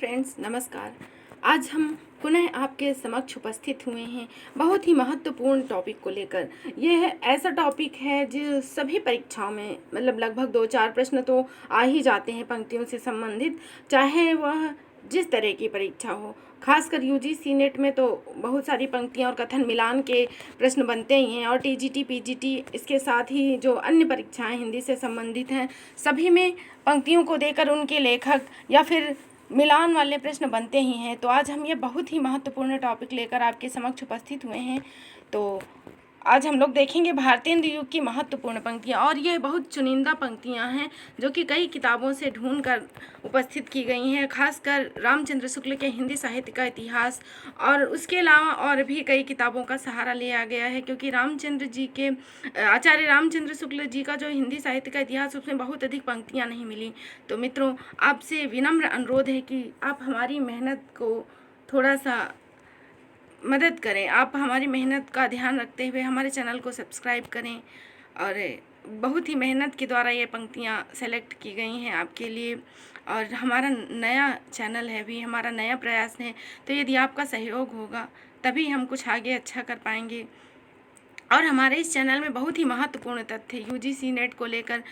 Friends, नमस्कार। आज हम पुनः आपके समक्ष उपस्थित हुए हैं बहुत ही महत्वपूर्ण टॉपिक को लेकर। यह ऐसा टॉपिक है जो सभी परीक्षाओं में मतलब लगभग 2-4 प्रश्न तो आ ही जाते हैं पंक्तियों से संबंधित, चाहे वह जिस तरह की परीक्षा हो। खासकर यूजीसी नेट में तो बहुत सारी पंक्तियां और कथन मिलान के प्रश्न बनते ही हैं, और टीजीटी पीजीटी इसके साथ ही जो अन्य परीक्षाएं हिंदी से संबंधित हैं सभी में पंक्तियों को देकर उनके लेखक या फिर मिलान वाले प्रश्न बनते ही हैं। तो आज हम ये बहुत ही महत्वपूर्ण टॉपिक लेकर आपके समक्ष उपस्थित हुए हैं। तो आज हम लोग देखेंगे भारतेंदु युग की महत्वपूर्ण पंक्तियाँ, और ये बहुत चुनिंदा पंक्तियाँ हैं जो कि कई किताबों से ढूंढ कर उपस्थित की गई हैं। खासकर रामचंद्र शुक्ल के हिंदी साहित्य का इतिहास और उसके अलावा और भी कई किताबों का सहारा लिया गया है, क्योंकि आचार्य रामचंद्र शुक्ल जी का जो हिंदी साहित्य का इतिहास उसमें बहुत अधिक पंक्तियाँ नहीं मिली। तो मित्रों, आपसे विनम्र अनुरोध है कि आप हमारी मेहनत को थोड़ा सा मदद करें। आप हमारी मेहनत का ध्यान रखते हुए हमारे चैनल को सब्सक्राइब करें। और बहुत ही मेहनत के द्वारा ये पंक्तियाँ सेलेक्ट की गई हैं आपके लिए, और हमारा नया चैनल है भी, हमारा नया प्रयास है। तो यदि आपका सहयोग होगा तभी हम कुछ आगे अच्छा कर पाएंगे। और हमारे इस चैनल में बहुत ही महत्वपूर्ण तथ्य यूजीसी नेट को लेकर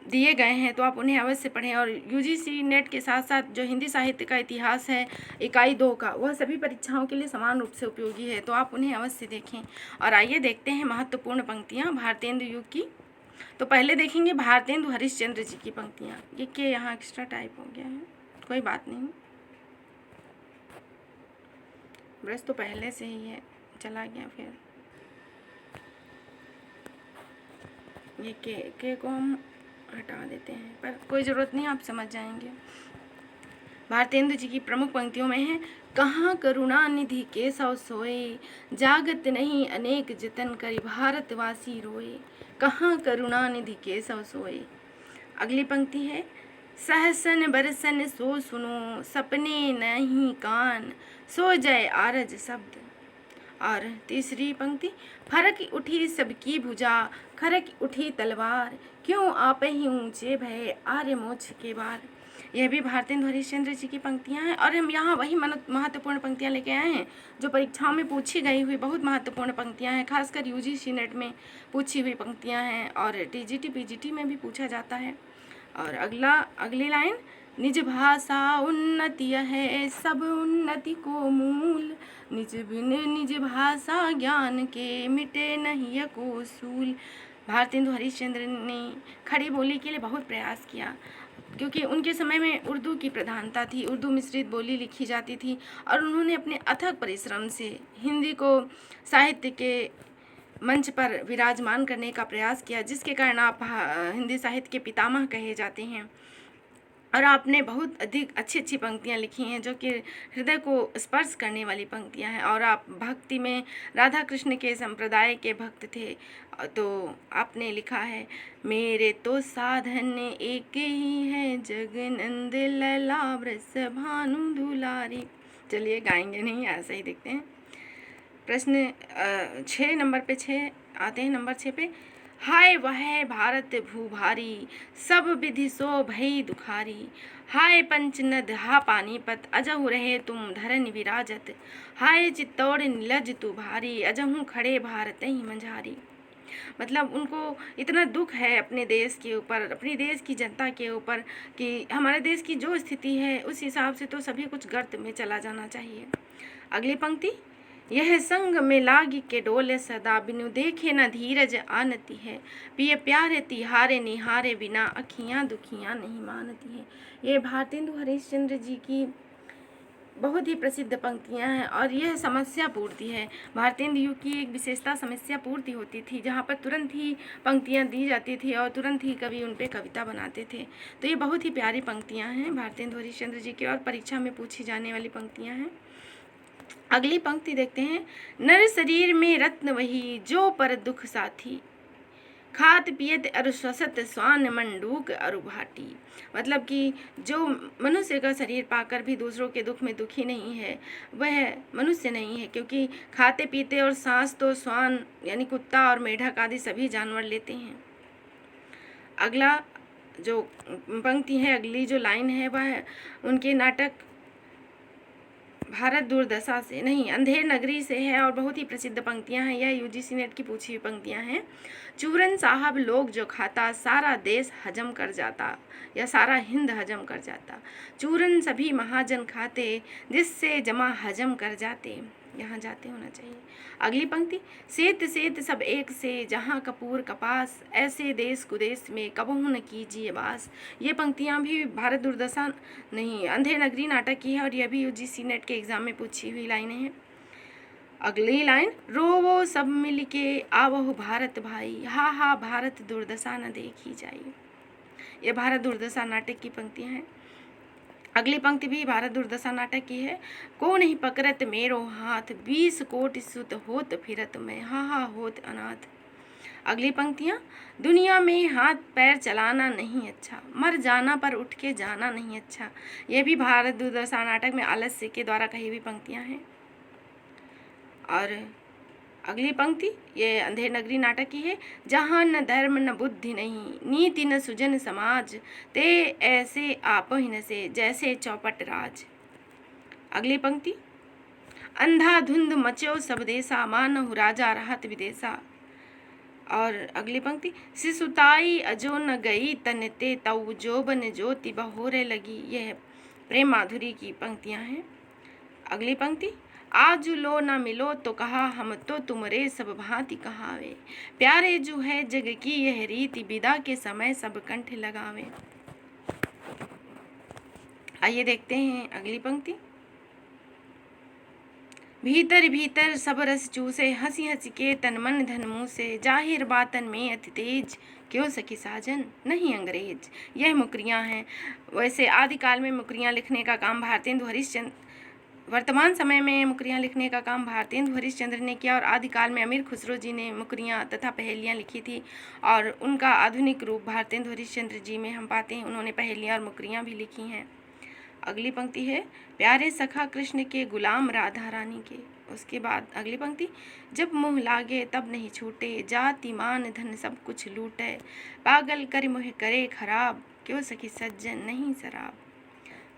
दिए गए हैं, तो आप उन्हें अवश्य पढ़ें। और यूजीसी नेट के साथ साथ जो हिंदी साहित्य का इतिहास है इकाई 2 का, वह सभी परीक्षाओं के लिए समान रूप से उपयोगी है, तो आप उन्हें अवश्य देखें। और आइए देखते हैं महत्वपूर्ण पंक्तियाँ भारतेंदु युग की। तो पहले देखेंगे भारतेंदु हरिश्चंद्र जी की पंक्तियाँ। ये के यहाँ एक्स्ट्रा टाइप हो गया है, कोई बात नहीं, ब्रश तो पहले से ही है, चला गया फिर। ये के को हम हटा देते हैं, पर कोई ज़रूरत नहीं, आप समझ जाएंगे। भारतेंदु जी की प्रमुख पंक्तियों में है, कहाँ करुणा निधि केशव सोए, जागत नहीं अनेक जतन करी भारतवासी रोए। कहाँ करुणा निधि केशव सोए। अगली पंक्ति है, सहसन बरसन सो सुनो, सपने नहीं कान, सो जय आरज शब्द। और तीसरी पंक्ति, फरक उठी सबकी भुजा, खरक उठी तलवार, क्यों आपे ही ऊंचे भय आर्य मोक्ष के बार। यह भी भारतेंदु हरिश्चंद्र जी की पंक्तियां हैं, और हम यहाँ वही महत्वपूर्ण पंक्तियां लेके आए हैं जो परीक्षाओं में पूछी गई हुई बहुत महत्वपूर्ण पंक्तियां हैं। खासकर यूजीसी नेट में पूछी हुई पंक्तियां हैं, और टीजीटी पीजीटी में भी पूछा जाता है। और अगली लाइन, निज भाषा उन्नति है सब उन्नति को मूल, निज बिन निज भाषा ज्ञान के मिटे नहीं को सूल। भारतेंदु हरिश्चंद्र ने खड़ी बोली के लिए बहुत प्रयास किया, क्योंकि उनके समय में उर्दू की प्रधानता थी, उर्दू मिश्रित बोली लिखी जाती थी, और उन्होंने अपने अथक परिश्रम से हिंदी को साहित्य के मंच पर विराजमान करने का प्रयास किया, जिसके कारण आप हिंदी साहित्य के पितामह कहे जाते हैं। और आपने बहुत अधिक अच्छी अच्छी पंक्तियाँ लिखी हैं जो कि हृदय को स्पर्श करने वाली पंक्तियाँ हैं, और आप भक्ति में राधा कृष्ण के संप्रदाय के भक्त थे। तो आपने लिखा है, मेरे तो साधन एक ही है, जगनंद लला ब्रस भानु दुलारी। चलिए गाएंगे नहीं, ऐसा ही देखते हैं। प्रश्न 6 नंबर पे 6 आते हैं, नंबर 6 पे, हाय वह भारत भूभारी, सब विधि सो भई दुखारी, हाय पंचनद हा पानीपत, अजहु रहे तुम धरन विराजत, हाय चित्तौड़ नीलज तू भारी, अजहु खड़े भारत ही मंझारी। मतलब उनको इतना दुख है अपने देश के ऊपर, अपनी देश की जनता के ऊपर, कि हमारे देश की जो स्थिति है उस हिसाब से तो सभी कुछ गर्त में चला जाना चाहिए। अगली पंक्ति, यह संग में लागी के डोले सदा, बिनु देखे न धीरज आनती है, पिय प्यारे तिहारे निहारे बिना, अखियाँ दुखियाँ नहीं मानती है। ये भारतेंदु हरिश्चंद्र जी की बहुत ही प्रसिद्ध पंक्तियाँ हैं, और यह समस्या पूर्ति है। भारतेंदु युग की एक विशेषता समस्या पूर्ति होती थी, जहाँ पर तुरंत ही पंक्तियाँ दी जाती थी और तुरंत ही कवि उन पर कविता बनाते थे। तो ये बहुत ही प्यारी पंक्तियाँ हैं भारतेंदु हरिश्चंद्र जी की, और परीक्षा में पूछी जाने वाली पंक्तियाँ हैं। अगली पंक्ति देखते हैं, नर शरीर में रत्न वही, जो पर दुख साथी, खात पियत अरु श्वसत स्वान मंडूक अरु भाटी। मतलब कि जो मनुष्य का शरीर पाकर भी दूसरों के दुख में दुखी नहीं है, वह मनुष्य नहीं है, क्योंकि खाते पीते और सांस तो स्वान यानी कुत्ता और मेढक आदि सभी जानवर लेते हैं। अगला जो पंक्ति है, अगली जो लाइन है, वह उनके नाटक भारत दुर्दशा से नहीं, अंधेर नगरी से है और बहुत ही प्रसिद्ध पंक्तियां हैं। यह यूजीसी नेट की पूछी हुई पंक्तियां हैं। चूरन साहब लोग जो खाता, सारा देश हजम कर जाता या सारा हिंद हजम कर जाता। चूरन सभी महाजन खाते, जिससे जमा हजम कर जाते। यहाँ जाते होना चाहिए। अगली पंक्ति, सेत सेत सब एक से, जहाँ कपूर कपास, ऐसे देश कुदेश में कबहू न कीजिए वास। ये पंक्तियाँ भी भारत दुर्दशा नहीं, अंधेर नगरी नाटक की है और यह भी यूजीसी नेट के एग्जाम में पूछी हुई लाइनें हैं। अगली लाइन, रोवो सब मिल के आवो भारत भाई, हा हा भारत दुर्दशा न देखी जाई। ये भारत दुर्दशा नाटक की पंक्तियाँ हैं। अगली पंक्ति भी भारत दुर्दशा नाटक की है। को नहीं पकड़त मेरो हाथ, 20 कोटि सुत होत फिरत मैं, हा हा होत अनाथ। अगली पंक्तियाँ, दुनिया में हाथ पैर चलाना नहीं अच्छा, मर जाना पर उठ के जाना नहीं अच्छा। ये भी भारत दुर्दशा नाटक में आलस्य के द्वारा कही हुई पंक्तियाँ हैं। और अगली पंक्ति ये अंधेर नगरी नाटक की है। जहाँ न धर्म न बुद्धि नहीं, नीति न सुजन समाज, ते ऐसे आपहि न से, जैसे चौपट राज। अगली पंक्ति, अंधाधुंध मचो सब देसा, मानहु राजा रहत विदेशा। और अगली पंक्ति, सिसुताई अजो न गई तन ते, तऊ जोबन ज्योति बहोरे लगी। यह प्रेम माधुरी की पंक्तियां हैं। अगली पंक्ति, आज लो न मिलो तो कहा, हम तो तुमरे सब भांति कहावे। प्यारे जो है जग की यह रीति, विदा के समय सब कंठ लगावे। आइए देखते हैं अगली पंक्ति। भीतर भीतर सब रस चूसे, हंसी हंसी के तन मन धन मुँह से, जाहिर बातन में अति तेज, क्यों सखी साजन नहीं अंग्रेज। यह मुकरियाँ हैं। वैसे आदिकाल में मुकरियाँ लिखने का काम भारतेंदु हरिश्चंद्र, वर्तमान समय में मुकरियाँ लिखने का काम भारतेंदु हरिश्चंद्र ने किया और आदिकाल में अमीर खुसरो जी ने मुकरियाँ तथा पहेलियाँ लिखी थी और उनका आधुनिक रूप भारतेंदु हरिश्चंद्र जी में हम पाते हैं। उन्होंने पहेलियाँ और मुकरियाँ भी लिखी हैं। अगली पंक्ति है, प्यारे सखा कृष्ण के गुलाम राधा रानी के। उसके बाद अगली पंक्ति, जब मुँह लागे तब नहीं छूटे, जाति मान धन सब कुछ लूटे, पागल कर मुँह करे खराब, क्यों सखी सज्जन नहीं शराब।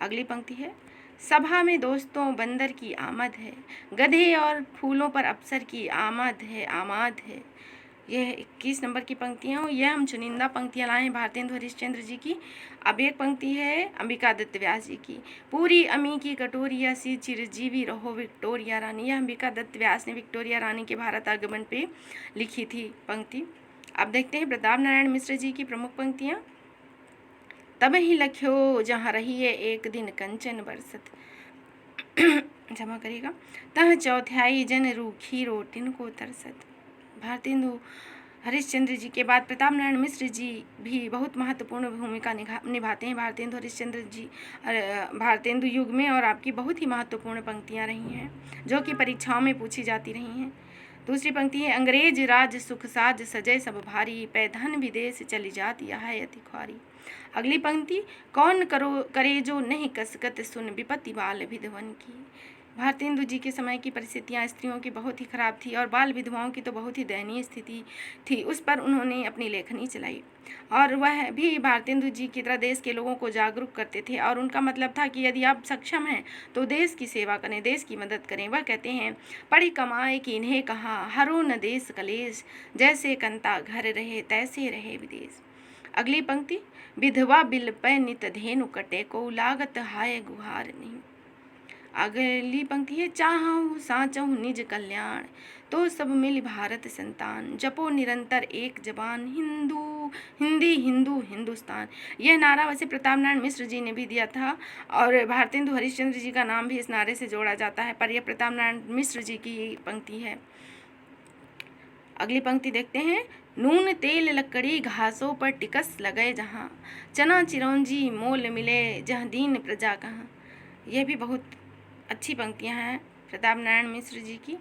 अगली पंक्ति है, सभा में दोस्तों बंदर की आमद है, गधे और फूलों पर अप्सर की आमद है आमाद है। यह 21 नंबर की पंक्तियाँ हो। यह हम चुनिंदा पंक्तियाँ लाए हैं भारतेंदु हरिश्चंद्र जी की। अब एक पंक्ति है अंबिका दत्त व्यास जी की, पूरी अमी की कटोरिया सी चिरजीवी रहो विक्टोरिया रानी। यह अंबिका दत्त व्यास ने विक्टोरिया रानी के भारत आगमन पे लिखी थी पंक्ति। अब देखते हैं प्रताप नारायण मिश्र जी की प्रमुख पंक्तियाँ। तब ही लख्यो जहाँ रहिए एक दिन कंचन बरसत, जमा करेगा, तह चौथाई जन रूखी रोटिन को तरसत। भारतेंदु हरिश्चंद्र जी के बाद प्रताप नारायण मिश्र जी भी बहुत महत्वपूर्ण भूमिका निभाते हैं भारतेंदु हरिश्चंद्र जी भारतेंदु युग में, और आपकी बहुत ही महत्वपूर्ण पंक्तियाँ रही हैं जो कि परीक्षाओं में पूछी जाती रही हैं। दूसरी पंक्ति है, अंग्रेज राज सुख साज सजय सब भारी, पैधन विदेश चली जात यह अति ख्वारी। अगली पंक्ति, कौन करे जो नहीं कसकत सुन, विपत्ति बाल विधवन की। भारतेंदु जी के समय की परिस्थितियाँ स्त्रियों की बहुत ही खराब थी और बाल विधवाओं की तो बहुत ही दयनीय स्थिति थी। उस पर उन्होंने अपनी लेखनी चलाई और वह भी भारतेंदु जी की तरह देश के लोगों को जागरूक करते थे और उनका मतलब था कि यदि आप सक्षम हैं तो देश की सेवा करें, देश की मदद करें। वह कहते हैं, पढ़ी कमाए कि इन्हें कहा, हरो न देश कलेश, जैसे कंता घर रहे तैसे रहे विदेश। अगली पंक्ति, विधवा बिल पे नित धेनु कटे, को लागत हाय गुहार नहीं। अगली पंक्ति है, चाहूँ साचहु निज कल्याण, तो सब मिल भारत संतान, जपो निरंतर एक जबान, हिंदी हिंदू हिंदुस्तान। यह नारा वैसे प्रताप नारायण मिश्र जी ने भी दिया था और भारतेंदु हरिश्चंद्र जी का नाम भी इस नारे से जोड़ा जाता है, पर यह प्रताप नारायण मिश्र जी की पंक्ति है। अगली पंक्ति देखते हैं, नून तेल लकड़ी घासों पर टिकस लगे जहाँ, चना चिरौंजी मोल मिले, जहाँ दीन प्रजा कहाँ। यह भी बहुत अच्छी पंक्तियाँ हैं प्रताप नारायण मिश्र जी की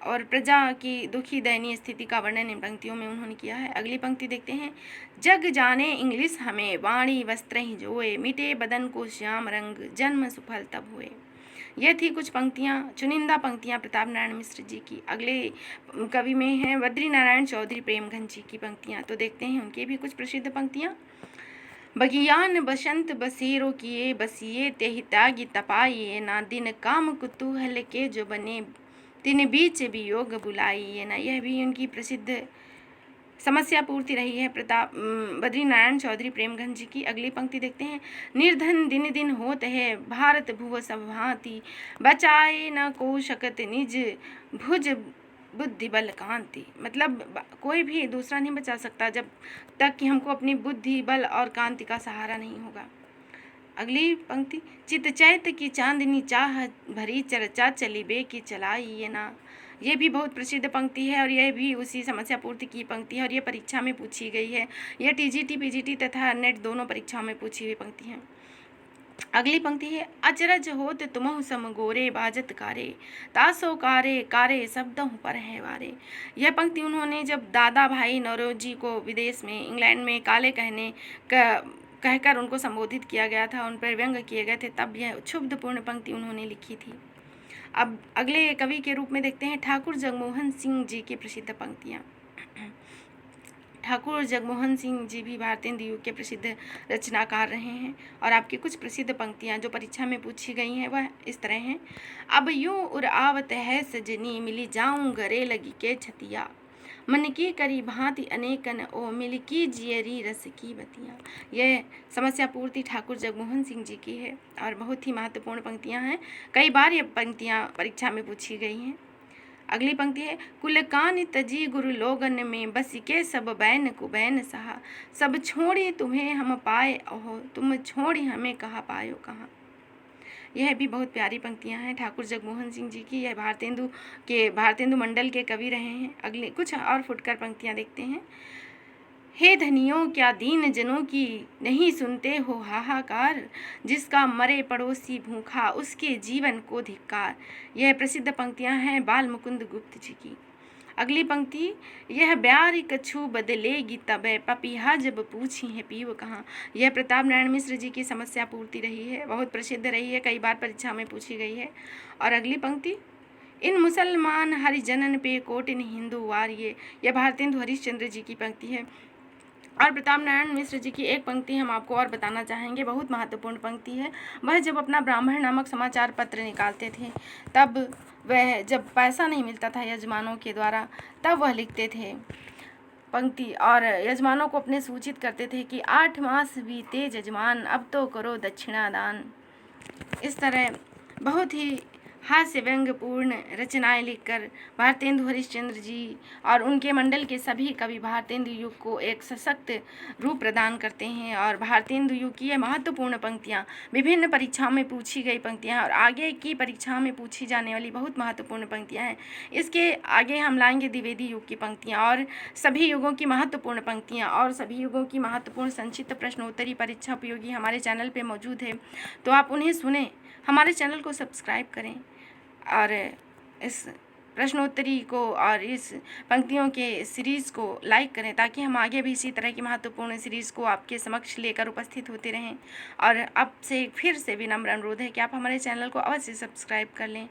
और प्रजा की दुखी दयनीय स्थिति का वर्णन इन पंक्तियों में उन्होंने किया है। अगली पंक्ति देखते हैं, जग जाने इंग्लिश हमें, वाणी वस्त्र ही जोए, मिटे बदन को श्याम रंग, जन्म सुफल तब हुए। यह थी कुछ पंक्तियाँ, चुनिंदा पंक्तियाँ प्रताप नारायण मिश्र जी की। अगले कवि में हैं बद्री नारायण चौधरी प्रेमघन जी की पंक्तियाँ, तो देखते हैं उनकी भी कुछ प्रसिद्ध पंक्तियाँ। बगियान बसंत बसेरो किए बसिए तेहि त्यागी तपाइए ना, दिन काम कुतूहल के जो बने दिन बीच वियोग बुलाइए ना। यह भी उनकी प्रसिद्ध समस्या पूर्ति रही है बद्रीनारायण चौधरी प्रेमगंज जी की। अगली पंक्ति देखते हैं। निर्धन दिन दिन होत है भारत भुव सब भांति, बचाए न को शकत निज भुज बुद्धि बल कांति। मतलब कोई भी दूसरा नहीं बचा सकता जब तक कि हमको अपनी बुद्धि बल और कांति का सहारा नहीं होगा। अगली पंक्ति। चित चैत की चांदनी चाह भरी चर्चा चली बे की चलाई ये ना। ये भी बहुत प्रसिद्ध पंक्ति है और यह भी उसी समस्या पूर्ति की पंक्ति है और ये परीक्षा में पूछी गई है। यह टीजीटी पीजीटी तथा नेट दोनों परीक्षाओं में पूछी हुई पंक्ति है। अगली पंक्ति है। अचरज होत तुमहु सम गोरे बाजत कारे, तासो कारे कारे शब्दों पर है वारे। यह पंक्ति उन्होंने जब दादा भाई नौरोजी को विदेश में इंग्लैंड में काले कहकर उनको संबोधित किया गया था, उन पर व्यंग किए गए थे, तब यह क्षुब्धपूर्ण पंक्ति उन्होंने लिखी थी। अब अगले कवि के रूप में देखते हैं ठाकुर जगमोहन सिंह जी की प्रसिद्ध पंक्तियाँ। ठाकुर जगमोहन सिंह जी भी भारतेंदु युग के प्रसिद्ध रचनाकार रहे हैं और आपकी कुछ प्रसिद्ध पंक्तियाँ जो परीक्षा में पूछी गई हैं वह इस तरह हैं। अब यूँ उर आवत है सजनी, मिली जाऊँ गरे लगी के छतिया, मन की करी भांति अनेकन ओ, मिल की जियरी रस की बतिया। यह समस्या पूर्ति ठाकुर जगमोहन सिंह जी की है और बहुत ही महत्वपूर्ण पंक्तियाँ हैं। कई बार ये पंक्तियाँ परीक्षा में पूछी गई हैं। अगली पंक्ति है। कुल कान तजी गुरु लोगन में, बस के सब बैन कुबैन सहा, सब छोड़ी तुम्हें हम पाए ओहो, तुम छोड़ी हमें कहा पायो कहाँ। यह भी बहुत प्यारी पंक्तियां हैं ठाकुर जगमोहन सिंह जी की। यह भारतेंदु मंडल के कवि रहे हैं। अगले कुछ और फुटकर पंक्तियां देखते हैं। हे धनियों क्या दीन जनों की नहीं सुनते हो हाहाकार, जिसका मरे पड़ोसी भूखा उसके जीवन को धिक्कार। यह प्रसिद्ध पंक्तियां हैं बाल मुकुंद गुप्त जी की। अगली पंक्ति। यह ब्यारी कछु बदलेगी तबे, पपीहा जब पूछी है पीव कहाँ। यह प्रताप नारायण मिश्र जी की समस्या पूर्ति रही है, बहुत प्रसिद्ध रही है, कई बार परीक्षा में पूछी गई है। और अगली पंक्ति। इन मुसलमान हरिजनन पे कोटिन हिंदू वारिये। यह भारतेंदु हरिश्चंद्र जी की पंक्ति है। और प्रताप नारायण मिश्र जी की एक पंक्ति हम आपको और बताना चाहेंगे, बहुत महत्वपूर्ण पंक्ति है। वह जब अपना ब्राह्मण नामक समाचार पत्र निकालते थे, तब वह जब पैसा नहीं मिलता था यजमानों के द्वारा, तब वह लिखते थे पंक्ति और यजमानों को अपने सूचित करते थे कि 8 मास बीते जजमान, अब तो करो दक्षिणा दान। इस तरह बहुत ही हास्य व्यंग्यपूर्ण रचनाएं लिखकर भारतेंदु हरिश्चंद्र जी और उनके मंडल के सभी कवि भारतेंदु युग को एक सशक्त रूप प्रदान करते हैं। और भारतेंदु युग की ये महत्वपूर्ण पंक्तियाँ विभिन्न परीक्षाओं में पूछी गई पंक्तियाँ और आगे की परीक्षाओं में पूछी जाने वाली बहुत महत्वपूर्ण पंक्तियाँ हैं। इसके आगे हम लाएंगे द्विवेदी युग की पंक्तियाँ और सभी युगों की महत्वपूर्ण पंक्तियाँ और सभी युगों की महत्वपूर्ण संक्षिप्त प्रश्नोत्तरी परीक्षा उपयोगी हमारे चैनल पर मौजूद है, तो आप उन्हें सुने, हमारे चैनल को सब्सक्राइब करें और इस प्रश्नोत्तरी को और इस पंक्तियों के सीरीज़ को लाइक करें, ताकि हम आगे भी इसी तरह की महत्वपूर्ण सीरीज़ को आपके समक्ष लेकर उपस्थित होते रहें। और अब से फिर से विनम्र अनुरोध है कि आप हमारे चैनल को अवश्य सब्सक्राइब कर लें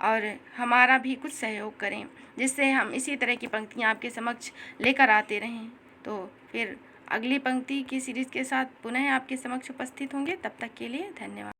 और हमारा भी कुछ सहयोग करें, जिससे हम इसी तरह की पंक्तियाँ आपके समक्ष लेकर आते रहें। तो फिर अगली पंक्ति की सीरीज़ के साथ पुनः आपके समक्ष उपस्थित होंगे। तब तक के लिए धन्यवाद।